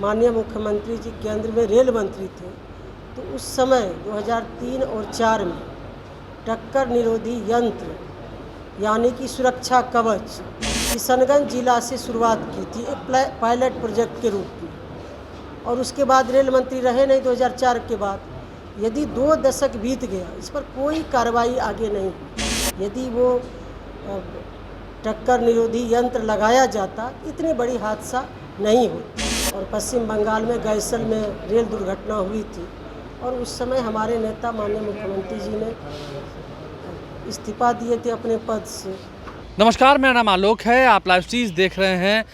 माननीय मुख्यमंत्री जी केंद्र में रेल मंत्री थे, तो उस समय 2003 और 4 में टक्कर निरोधी यंत्र यानी कि सुरक्षा कवच किशनगंज जिला से शुरुआत की थी एक पायलट प्रोजेक्ट के रूप में, और उसके बाद रेल मंत्री रहे नहीं 2004 के बाद। यदि 2 दशक बीत गया, इस पर कोई कार्रवाई आगे नहीं हुई। यदि वो टक्कर निरोधी यंत्र लगाया जाता, इतनी बड़ी हादसा नहीं होती। और पश्चिम बंगाल में गैसल में रेल दुर्घटना हुई थी, और उस समय हमारे नेता माननीय मुख्यमंत्री जी ने इस्तीफा दिए थे अपने पद से। नमस्कार, मेरा नाम आलोक है। आप लाइव चीज़ देख रहे हैं।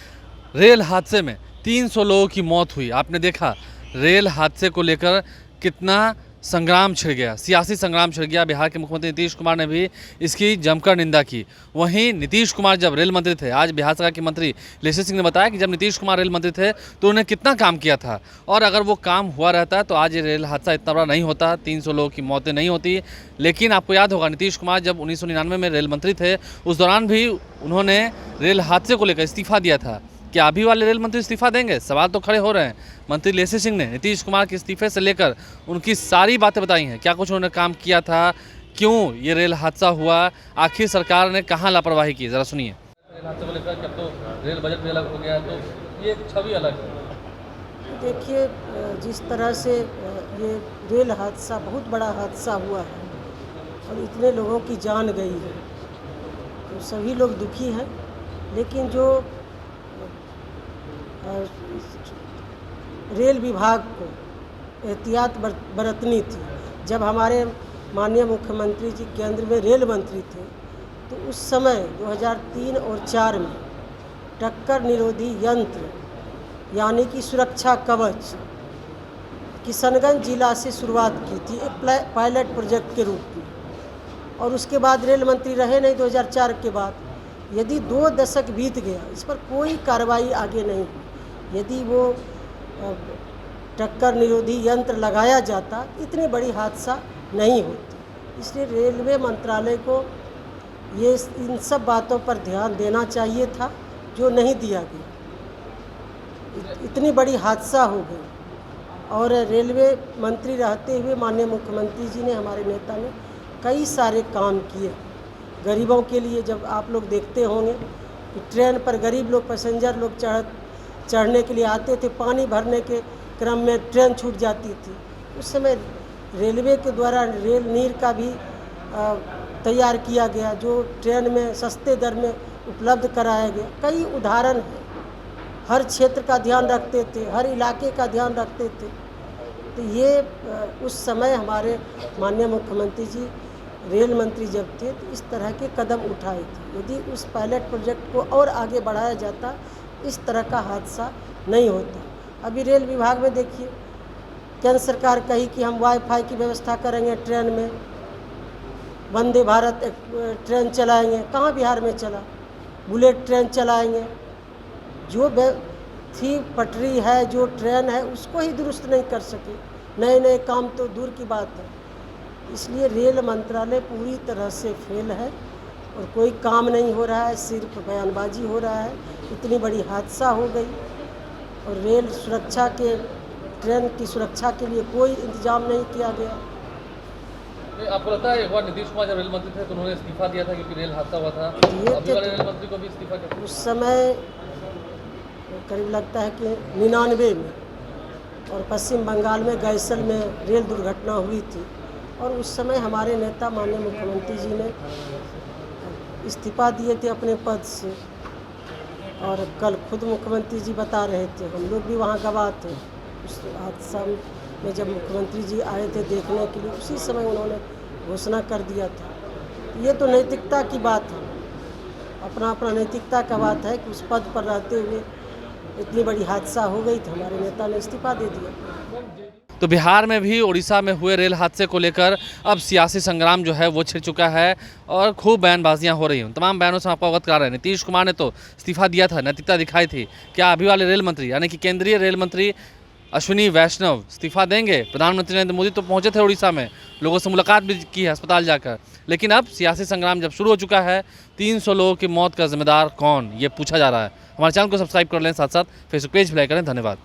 रेल हादसे में 300 लोगों की मौत हुई। आपने देखा रेल हादसे को लेकर कितना संग्राम छिड़ गया, सियासी संग्राम छिड़ गया। बिहार के मुख्यमंत्री नीतीश कुमार ने भी इसकी जमकर निंदा की। वहीं नीतीश कुमार जब रेल मंत्री थे, आज बिहार सरकार के मंत्री लेसी सिंह ने बताया कि जब नीतीश कुमार रेल मंत्री थे तो उन्होंने कितना काम किया था, और अगर वो काम हुआ रहता तो आज ये रेल हादसा इतना बड़ा नहीं होता, 300 लोगों की मौतें नहीं होती। लेकिन आपको याद होगा, नीतीश कुमार जब 1999 में रेल मंत्री थे, उस दौरान भी उन्होंने रेल हादसे को लेकर इस्तीफा दिया था। क्या अभी वाले रेल मंत्री इस्तीफा देंगे? सवाल तो खड़े हो रहे हैं। मंत्री लेसी सिंह ने नीतीश कुमार के इस्तीफे से लेकर उनकी सारी बातें बताई हैं, क्या कुछ उन्होंने काम किया था, क्यों ये रेल हादसा हुआ, आखिर सरकार ने कहाँ लापरवाही की, ज़रा सुनिए। रेल हादसे को लेकर अब तो रेल बजट भी अलग हो गया है, तो ये छवि अलग है। देखिए, जिस तरह से ये रेल हादसा बहुत बड़ा हादसा हुआ है और इतने लोगों की जान गई है, तो सभी लोग दुखी हैं। लेकिन जो रेल विभाग को एहतियात बरतनी थी, जब हमारे माननीय मुख्यमंत्री जी केंद्र में रेल मंत्री थे, तो उस समय 2003 और 4 में टक्कर निरोधी यंत्र यानी कि सुरक्षा कवच किशनगंज जिला से शुरुआत की थी एक पायलट प्रोजेक्ट के रूप में, और उसके बाद रेल मंत्री रहे नहीं 2004 के बाद। यदि 2 दशक बीत गया, इस पर कोई कार्रवाई आगे नहीं हुई। यदि वो टक्कर निरोधी यंत्र लगाया जाता, इतनी बड़ी हादसा नहीं होती। इसलिए रेलवे मंत्रालय को ये इन सब बातों पर ध्यान देना चाहिए था, जो नहीं दिया गया। इतनी बड़ी हादसा हो गई, और रेलवे मंत्री रहते हुए माननीय मुख्यमंत्री जी ने, हमारे नेता ने कई सारे काम किए गरीबों के लिए। जब आप लोग देखते होंगे कि ट्रेन पर गरीब लोग, पैसेंजर लोग चढ़ने के लिए आते थे, पानी भरने के क्रम में ट्रेन छूट जाती थी। उस समय रेलवे के द्वारा रेल नीर का भी तैयार किया गया, जो ट्रेन में सस्ते दर में उपलब्ध कराया गया। कई उदाहरण हैं। हर क्षेत्र का ध्यान रखते थे, हर इलाके का ध्यान रखते थे। तो ये उस समय हमारे माननीय मुख्यमंत्री जी रेल मंत्री जब थे, तो इस तरह के कदम उठाए थे। यदि उस पायलट प्रोजेक्ट को और आगे बढ़ाया जाता, इस तरह का हादसा नहीं होता। अभी रेल विभाग में देखिए, केंद्र सरकार कही कि हम वाईफाई की व्यवस्था करेंगे ट्रेन में, वंदे भारत ट्रेन चलाएंगे। कहाँ बिहार में चला? बुलेट ट्रेन चलाएंगे। जो थी पटरी है, जो ट्रेन है, उसको ही दुरुस्त नहीं कर सके। नए नए काम तो दूर की बात है। इसलिए रेल मंत्रालय पूरी तरह से फेल है और कोई काम नहीं हो रहा है, सिर्फ बयानबाजी हो रहा है। इतनी बड़ी हादसा हो गई, और रेल सुरक्षा के, ट्रेन की सुरक्षा के लिए कोई इंतजाम नहीं किया गया। आपको लगता है एक बार नीतीश कुमार जब रेल मंत्री थे तो उन्होंने इस्तीफा दिया था क्योंकि रेल हादसा हुआ था, अभी वाले रेल मंत्री को भी इस्तीफा दिया? उस समय करीब लगता है कि 99 में, और पश्चिम बंगाल में गैसल में रेल दुर्घटना हुई थी, और उस समय हमारे नेता माननीय मुख्यमंत्री जी ने इस्तीफा दिए थे अपने पद से। और कल खुद मुख्यमंत्री जी बता रहे थे, हम लोग भी वहाँ गवाह थे उस हादसा में, जब मुख्यमंत्री जी आए थे देखने के लिए, उसी समय उन्होंने घोषणा कर दिया था। ये तो नैतिकता की बात है, अपना अपना नैतिकता का बात है कि उस पद पर रहते हुए इतनी बड़ी हादसा हो गई, तो हमारे नेता ने इस्तीफा दे दिया। तो बिहार में भी उड़ीसा में हुए रेल हादसे को लेकर अब सियासी संग्राम जो है वो छिड़ चुका है, और खूब बयानबाजियां हो रही हैं। तमाम बयानों से आपको अवगत करा रहे हैं। नीतीश कुमार ने तो इस्तीफा दिया था, नैतिकता दिखाई थी। क्या अभी वाले रेल मंत्री यानी कि केंद्रीय रेल मंत्री अश्विनी वैष्णव इस्तीफा देंगे? प्रधानमंत्री नरेंद्र मोदी तो पहुंचे थे उड़ीसा में, लोगों से मुलाकात भी की है अस्पताल जाकर। लेकिन अब सियासी संग्राम जब शुरू हो चुका है, 300 लोगों की मौत का जिम्मेदार कौन, ये पूछा जा रहा है। हमारे चैनल को सब्सक्राइब कर लें, साथ साथ फेसबुक पेज भी लाइक करें। धन्यवाद।